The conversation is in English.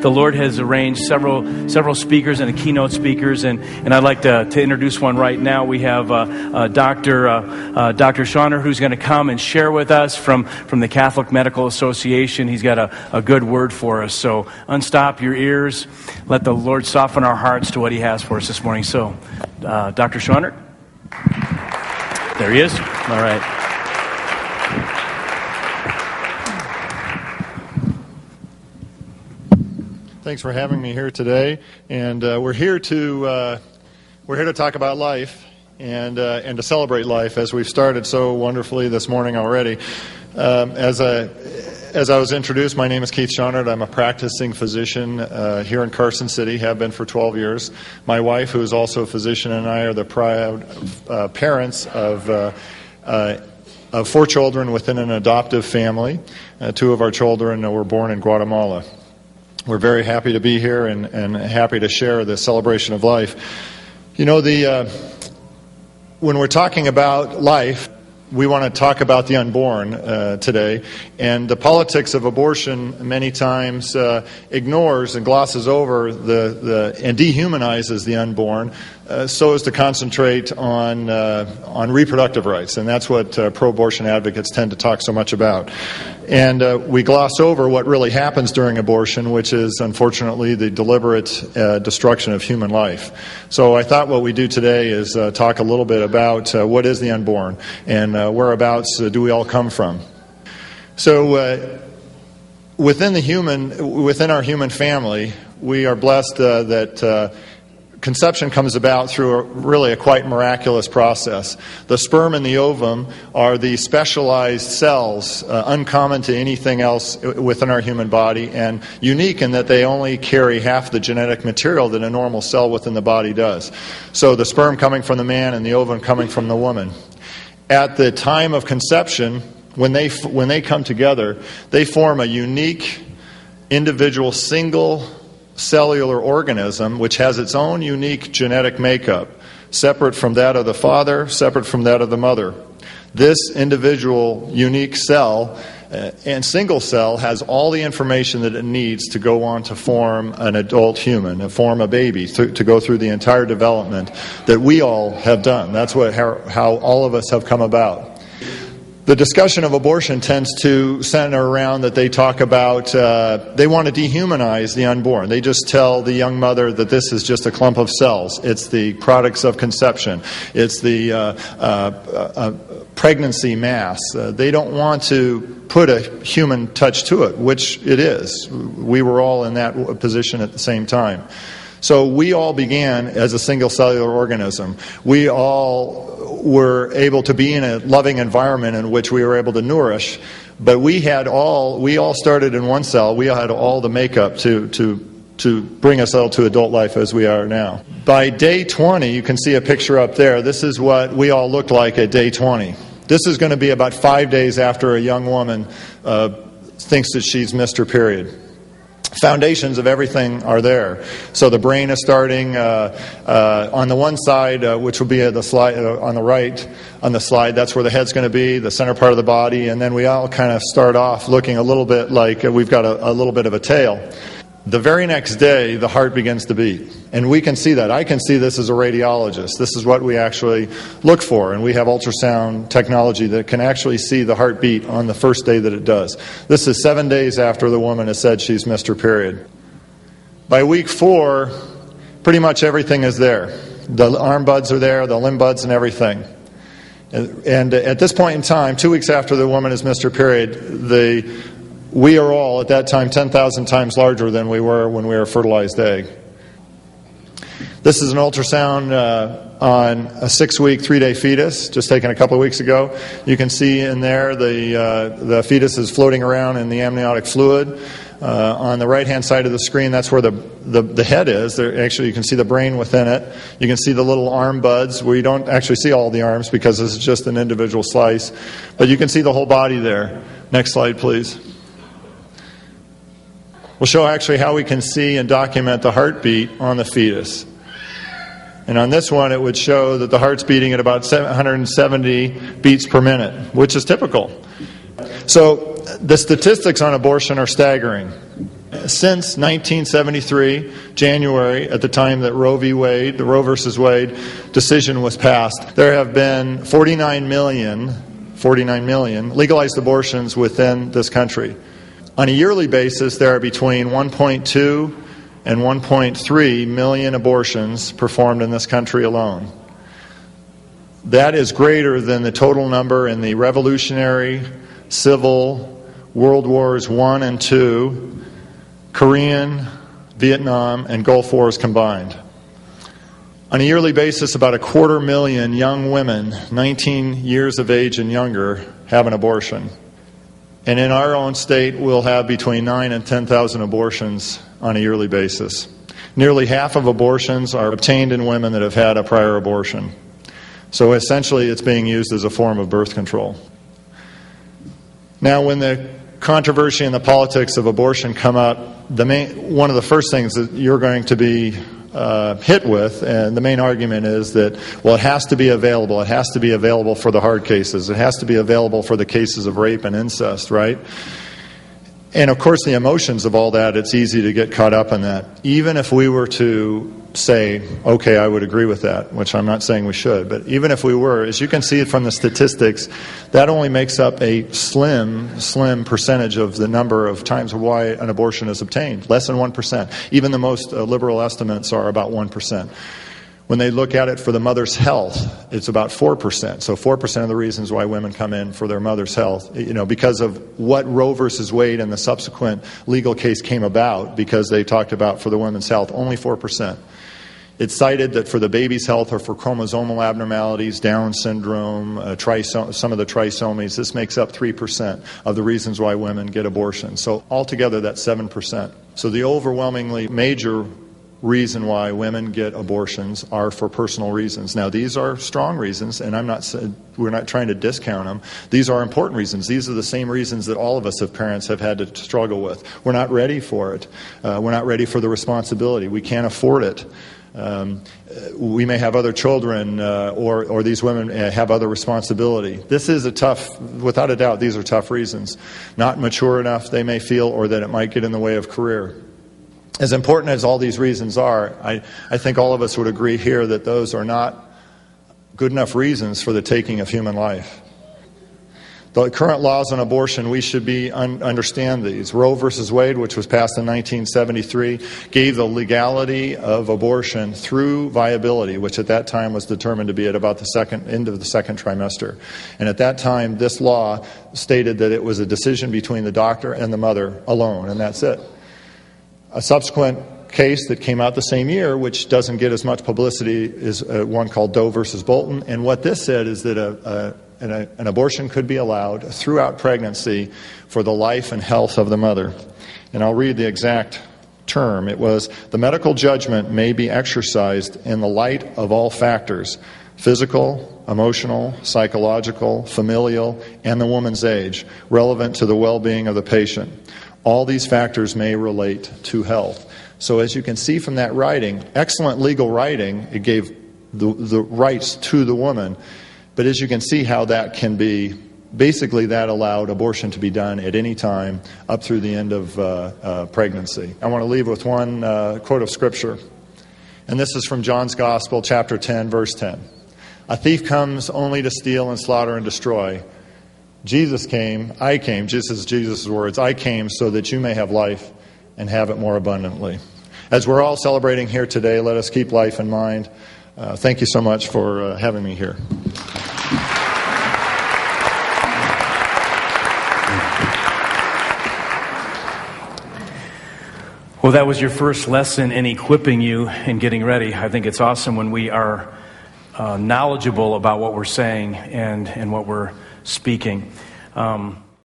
the Lord has arranged several speakers and keynote speakers, and I'd like to introduce one right now. We have Dr. Shonnard, who's going to come and share with us from the Catholic Medical Association. He's got a good word for us. So unstop your ears. Let the Lord soften our hearts to what He has for us this morning. So, Dr. Shonnard. There he is. All right. Thanks for having me here today, and we're here to talk about life and to celebrate life, as we've started so wonderfully this morning already. As I was introduced, my name is Keith Shonnard. I'm a practicing physician here in Carson City, have been for 12 years. My wife, who is also a physician, and I are the proud parents of 4 children within an adoptive family. 2 of our children were born in Guatemala. We're very happy to be here and happy to share the celebration of life. You know, when we're talking about life, we want to talk about the unborn today, and the politics of abortion many times ignores and glosses over and dehumanizes the unborn, so as to concentrate on reproductive rights, and that's what pro-abortion advocates tend to talk so much about. And we gloss over what really happens during abortion, which is unfortunately the deliberate destruction of human life. So I thought what we do today is talk a little bit about what is the unborn and whereabouts do we all come from. So within our human family, we are blessed that conception comes about through really a quite miraculous process. The sperm and the ovum are the specialized cells, uncommon to anything else within our human body, and unique in that they only carry half the genetic material that a normal cell within the body does. So the sperm coming from the man and the ovum coming from the woman. At the time of conception, when they come together, they form a unique, individual, single cellular organism which has its own unique genetic makeup, separate from that of the father, separate from that of the mother. This individual unique cell and single cell has all the information that it needs to go on to form an adult human, to form a baby, to go through the entire development that we all have done. That's how all of us have come about. The discussion of abortion tends to center around that they talk about, they want to dehumanize the unborn. They just tell the young mother that this is just a clump of cells. It's the products of conception. It's the pregnancy mass. They don't want to put a human touch to it, which it is. We were all in that position at the same time. So we all began as a single cellular organism. We all were able to be in a loving environment in which we were able to nourish, but we all started in one cell. We had all the makeup to bring us all to adult life as we are now. By day 20, you can see a picture up there. This is what we all looked like at day 20. This is going to be about 5 days after a young woman thinks that she's missed her period. Foundations of everything are there. So the brain is starting on the one side, which will be the slide on the right on the slide. That's where the head's going to be, the center part of the body, and then we all kind of start off looking a little bit like we've got a little bit of a tail. The very next day, the heart begins to beat. And we can see that. I can see this as a radiologist. This is what we actually look for. And we have ultrasound technology that can actually see the heartbeat on the first day that it does. This is 7 days after the woman has said she's missed her period. By week 4, pretty much everything is there. The arm buds are there, the limb buds and everything. And at this point in time, 2 weeks after the woman has missed her period, we are all, at that time, 10,000 times larger than we were when we were a fertilized egg. This is an ultrasound on a 6-week, 3-day fetus, just taken a couple of weeks ago. You can see in there the fetus is floating around in the amniotic fluid. On the right-hand side of the screen, that's where the head is. Actually, you can see the brain within it. You can see the little arm buds. We don't actually see all the arms because this is just an individual slice. But you can see the whole body there. Next slide, please. We'll show actually how we can see and document the heartbeat on the fetus. And on this one, it would show that the heart's beating at about 770 beats per minute, which is typical. So the statistics on abortion are staggering. since 1973, January, at the time that Roe v. Wade, the Roe versus Wade decision was passed, there have been 49 million legalized abortions within this country. On a yearly basis, there are between 1.2 and 1.3 million abortions performed in this country alone. That is greater than the total number in the Revolutionary, Civil, World Wars I and II, Korean, Vietnam, and Gulf Wars combined. On a yearly basis, about 250,000 young women, 19 years of age and younger, have an abortion. And in our own state, we'll have between 9,000 and 10,000 abortions on a yearly basis. Nearly half of abortions are obtained in women that have had a prior abortion. So essentially, it's being used as a form of birth control. Now, when the controversy and the politics of abortion come up, one of the first things that you're going to be hit with, and the main argument is that, well, it has to be available. It has to be available for the hard cases. It has to be available for the cases of rape and incest, right? And of course, the emotions of all that, it's easy to get caught up in that. Even if we were to say, okay, I would agree with that, which I'm not saying we should, but even if we were, as you can see from the statistics, that only makes up a slim percentage of the number of times why an abortion is obtained, less than 1%. Even the most liberal estimates are about 1%. When they look at it for the mother's health, it's about 4%. So 4% of the reasons why women come in for their mother's health, because of what Roe versus Wade and the subsequent legal case came about, because they talked about for the women's health, only 4%. It's cited that for the baby's health or for chromosomal abnormalities, Down syndrome, some of the trisomies, this makes up 3% of the reasons why women get abortions. So altogether, that's 7%. So the overwhelmingly major reason why women get abortions are for personal reasons. Now, these are strong reasons, and we're not trying to discount them. These are important reasons. These are the same reasons that all of us as parents have had to struggle with. We're not ready for it. We're not ready for the responsibility. We can't afford it. We may have other children, or these women have other responsibility. This is without a doubt, these are tough reasons. Not mature enough, they may feel, or that it might get in the way of career. As important as all these reasons are, I think all of us would agree here that those are not good enough reasons for the taking of human life. The current laws on abortion, we should understand these. Roe versus Wade, which was passed in 1973, gave the legality of abortion through viability, which at that time was determined to be at about the end of the second trimester. And at that time, this law stated that it was a decision between the doctor and the mother alone, and that's it. A subsequent case that came out the same year, which doesn't get as much publicity, is one called Doe versus Bolton. And what this said is that an abortion could be allowed throughout pregnancy for the life and health of the mother. And I'll read the exact term. It was, the medical judgment may be exercised in the light of all factors, physical, emotional, psychological, familial, and the woman's age, relevant to the well-being of the patient. All these factors may relate to health. So as you can see from that writing, excellent legal writing, it gave the rights to the woman. But as you can see how that can be, basically that allowed abortion to be done at any time up through the end of pregnancy. I want to leave with one quote of Scripture. And this is from John's Gospel, chapter 10, verse 10. A thief comes only to steal and slaughter and destroy. I came, just as Jesus' words, I came so that you may have life and have it more abundantly. As we're all celebrating here today, let us keep life in mind. Thank you so much for having me here. Well, that was your first lesson in equipping you and getting ready. I think it's awesome when we are knowledgeable about what we're saying and what we're speaking.